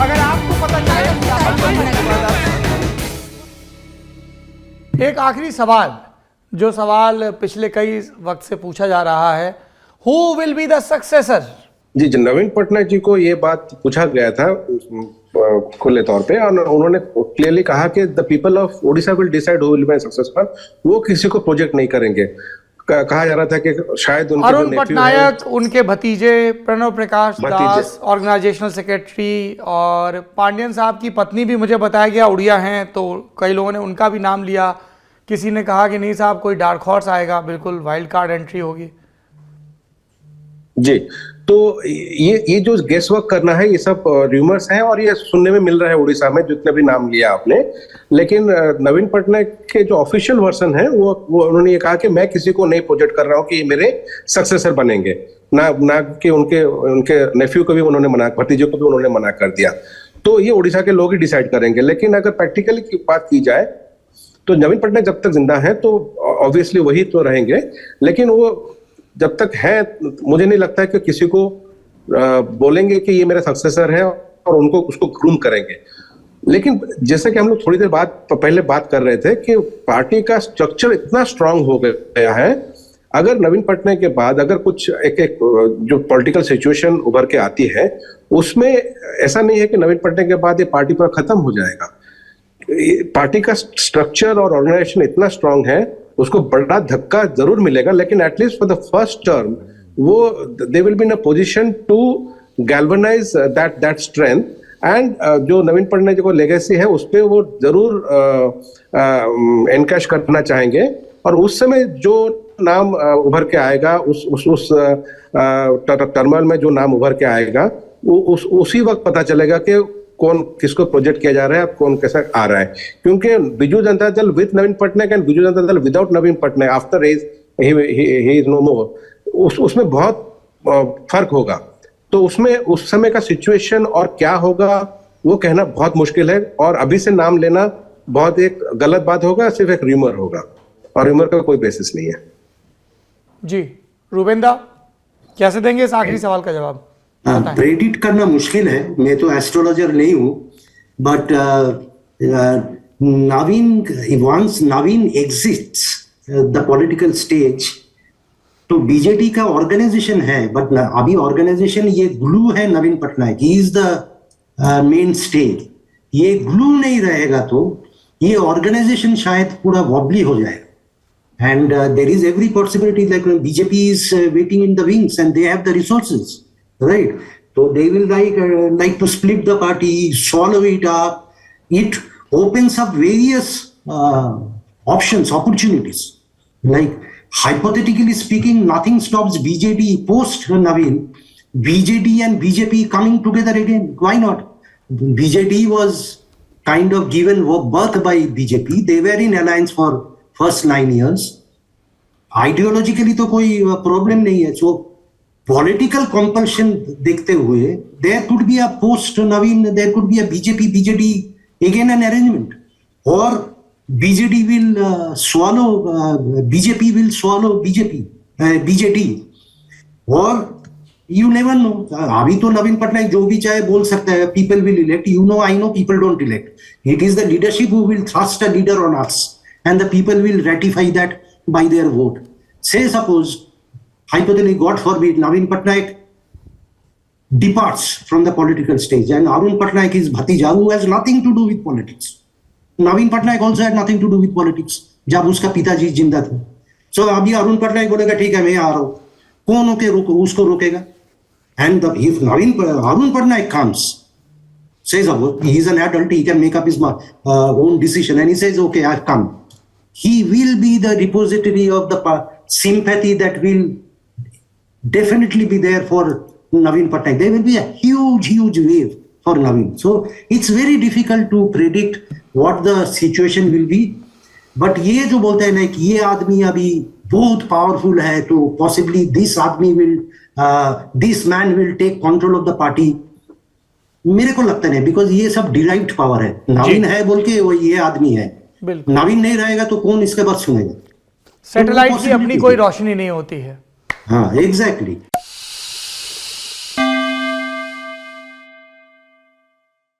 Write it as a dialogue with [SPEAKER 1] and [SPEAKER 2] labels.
[SPEAKER 1] अगर आपको पता चले। एक आखिरी सवाल, जो सवाल पिछले कई वक्त से पूछा जा रहा है, who will be the successor?
[SPEAKER 2] जी, नवीन पटनायक जी को ये बात पूछा गया था खुले तौर पे, और उन्होंने क्लियरली कहा कि the people of Odisha will decide who will B successor. वो किसी को प्रोजेक्ट नहीं करेंगे। कहा जा रहा था कि शायद उनके
[SPEAKER 1] अरुण पटनायक, उनके भतीजे प्रणव प्रकाश दास ऑर्गेनाइजेशनल सेक्रेटरी, और पांडियन साहब की पत्नी भी मुझे बताया गया उड़िया हैं, तो कई लोगों ने उनका भी नाम लिया। किसी ने कहा कि नहीं साहब, कोई डार्क हॉर्स आएगा, बिल्कुल वाइल्ड कार्ड एंट्री होगी।
[SPEAKER 2] जी, तो ये जो गेस वर्क करना है, ये सब र्यूमर्स हैं, और ये सुनने में मिल रहा है उड़ीसा में, जितने भी नाम लिया आपने। लेकिन नवीन पटनायक के जो ऑफिशियल वर्जन है, वो उन्होंने ये कहा कि मैं किसी को नहीं प्रोजेक्ट कर रहा हूं कि ये मेरे सक्सेसर बनेंगे। ना कि उनके नेफ्यू को भी उन्होंने मना, भतीजे को भी उन्होंने मना कर दिया। तो ये उड़ीसा के लोग ही डिसाइड करेंगे। लेकिन अगर प्रैक्टिकली की बात की जाए तो नवीन पटनायक जब तक जिंदा है तो ऑब्वियसली वही तो रहेंगे। लेकिन वो जब तक है, मुझे नहीं लगता है कि किसी को बोलेंगे कि ये मेरा सक्सेसर है और उनको उसको ग्रूम करेंगे। लेकिन जैसे कि हम लोग थोड़ी देर बाद पहले बात कर रहे थे कि पार्टी का स्ट्रक्चर इतना स्ट्रांग हो गया है, अगर नवीन पटनायक के बाद अगर कुछ एक जो पॉलिटिकल सिचुएशन उभर के आती है, उसमें ऐसा नहीं है कि नवीन पटनायक के बाद ये पार्टी पूरा खत्म हो जाएगा। पार्टी का स्ट्रक्चर और ऑर्गेनाइजेशन इतना स्ट्रांग है, उसको बड़ा धक्का जरूर मिलेगा। लेकिन at least for the first term वो they will be in a position to galvanise that strength. And जो नवीन पटनायक को लेगेसी है, उस पर वो जरूर एनकैश करना चाहेंगे। और उस समय जो नाम उभर के आएगा, उस टर्मल में जो नाम उभर के आएगा, उसी वक्त पता चलेगा कि कौन किसको प्रोजेक्ट किया जा रहा है, कौन कैसा आ रहा है। क्योंकि Biju Janata Dal with Naveen Patnaik and Biju Janata Dal without Naveen Patnaik after he is no more, उसमें बहुत फर्क होगा। तो उसमें उस समय का सिचुएशन और क्या होगा वो कहना बहुत मुश्किल है, और अभी से नाम लेना बहुत एक गलत बात होगा, सिर्फ एक र्यूमर होगा, और र्यूमर का कोई बेसिस नहीं है।
[SPEAKER 1] जी, रूबेंदा कैसे देंगे इस आखिरी सवाल का जवाब?
[SPEAKER 3] प्रेडिक्ट करना मुश्किल है, मैं तो एस्ट्रोलॉजर नहीं हूं, but Naveen exists the political stage, तो बीजेपी का ऑर्गेनाइजेशन है, बट अभी ऑर्गेनाइजेशन ये ग्लू है Naveen Patnaik, he is the main stage. ये ग्लू नहीं रहेगा तो ये ऑर्गेनाइजेशन शायद पूरा वॉबली हो जाएगा। And there is every possibility that BJP is waiting in the wings and they have the resources, right? So they will like to split the party, swallow it up. It opens up various options, opportunities. Like hypothetically speaking, nothing stops BJD post Naveen, BJD and BJP coming together again. Why not? BJD was kind of given birth by BJP. They were in alliance for first 9 years. Ideologically तो कोई problem नहीं है। सो political compulsion देखते हुए there could be a post Naveen, there could be a BJD again an arrangement, और BJD will swallow, BJP will swallow BJD, और you never know. अभी तो नवीन पटनायक जो भी चाहे बोल सकता है, people will elect, you know, I know, people don't elect. It is the leadership who will thrust a leader on us and the people will ratify that by their vote. Say suppose, hypothetically, God forbid, Naveen Patnaik departs from the political stage and Arun Patnaik is Bhatija, who has nothing to do with politics. Naveen Patnaik also had nothing to do with politics जब उसका पिताजी जिंदा थे। So अभी अरुण पटनायक बोलेगा ठीक है मैं आ रहा हूं, कौन उसको रोकेगा? And if Arun Patnaik comes, says he is an adult, he can make up his own decision, and he says okay, I've come, he will be the repository of the sympathy that will definitely be there for Naveen Patnaik. There will be a huge wave for Naveen. So it's very difficult to predict what the situation will be. But ये जो बोलते हैं ना कि ये आदमी अभी बहुत पावरफुल है, तो possibly this man will take control of the party. मेरे को लगता नहीं, बिकॉज ये सब डिराइव्ड पावर है। नवीन है बोल के वो ये आदमी है, नवीन नहीं रहेगा तो कौन इसके बात सुनेगा?
[SPEAKER 1] सैटेलाइट की अपनी कोई रोशनी नहीं होती है।
[SPEAKER 3] हाँ, एग्जैक्टली।